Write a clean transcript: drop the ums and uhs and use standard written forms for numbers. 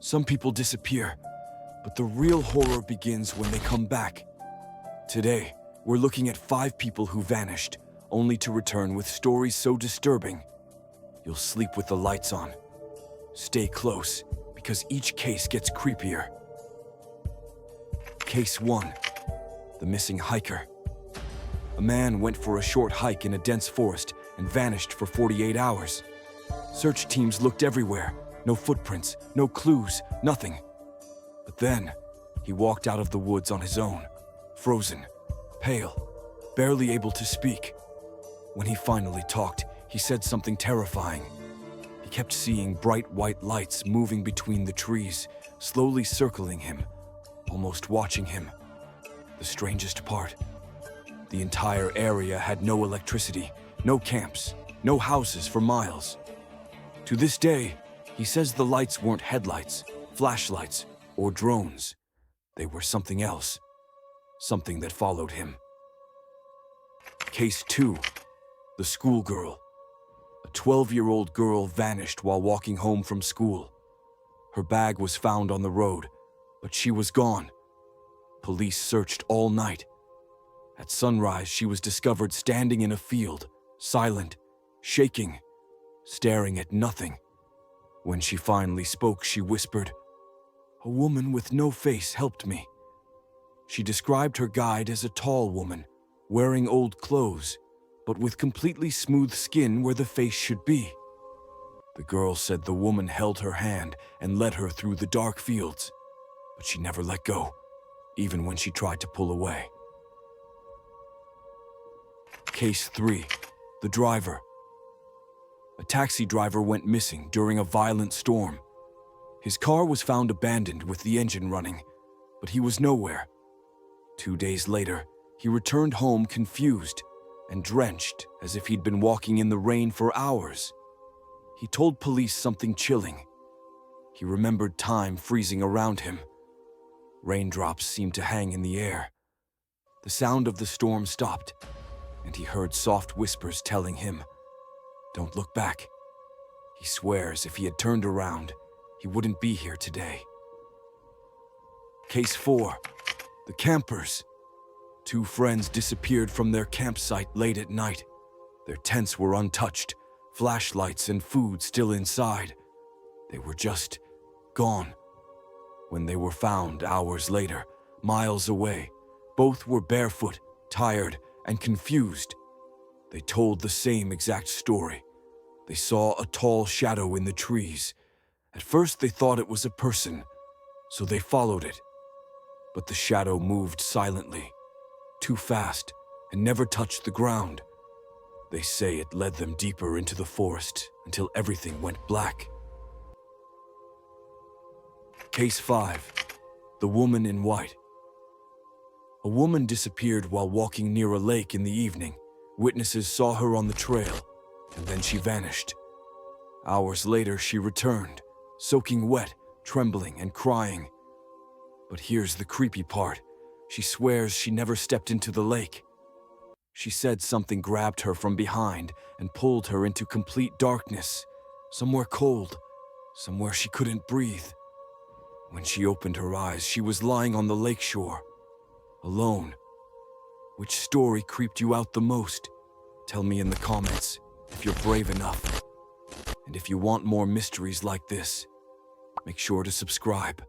Some people disappear, but the real horror begins when they come back. Today, we're looking at 5 people who vanished, only to return with stories so disturbing, you'll sleep with the lights on. Stay close, because each case gets creepier. Case 1. The missing hiker. A man went for a short hike in a dense forest and vanished for 48 hours. Search teams looked everywhere. No footprints, no clues, nothing. But then, he walked out of the woods on his own, frozen, pale, barely able to speak. When he finally talked, he said something terrifying. He kept seeing bright white lights moving between the trees, slowly circling him, almost watching him. The strangest part, the entire area had no electricity, no camps, no houses for miles. To this day, he says the lights weren't headlights, flashlights, or drones. They were something else, something that followed him. Case 2. The schoolgirl. A 12-year-old girl vanished while walking home from school. Her bag was found on the road, but she was gone. Police searched all night. At sunrise, she was discovered standing in a field, silent, shaking, staring at nothing. When she finally spoke, she whispered, "A woman with no face helped me." She described her guide as a tall woman, wearing old clothes, but with completely smooth skin where the face should be. The girl said the woman held her hand and led her through the dark fields, but she never let go, even when she tried to pull away. Case 3. The driver. A taxi driver went missing during a violent storm. His car was found abandoned with the engine running, but he was nowhere. 2 days later, he returned home confused and drenched as if he'd been walking in the rain for hours. He told police something chilling. He remembered time freezing around him. Raindrops seemed to hang in the air. The sound of the storm stopped, and he heard soft whispers telling him, "Don't look back." He swears if he had turned around, he wouldn't be here today. Case 4. The campers. 2 friends disappeared from their campsite late at night. Their tents were untouched, flashlights and food still inside. They were just gone. When they were found hours later, miles away, both were barefoot, tired, and confused. They told the same exact story. They saw a tall shadow in the trees. At first they thought it was a person, so they followed it. But the shadow moved silently, too fast, and never touched the ground. They say it led them deeper into the forest until everything went black. Case 5. The woman in white. A woman disappeared while walking near a lake in the evening. Witnesses saw her on the trail, and then she vanished. Hours later, she returned, soaking wet, trembling, and crying. But here's the creepy part. She swears she never stepped into the lake. She said something grabbed her from behind and pulled her into complete darkness, somewhere cold, somewhere she couldn't breathe. When she opened her eyes, she was lying on the lakeshore, alone. Which story creeped you out the most? Tell me in the comments if you're brave enough. And if you want more mysteries like this, make sure to subscribe.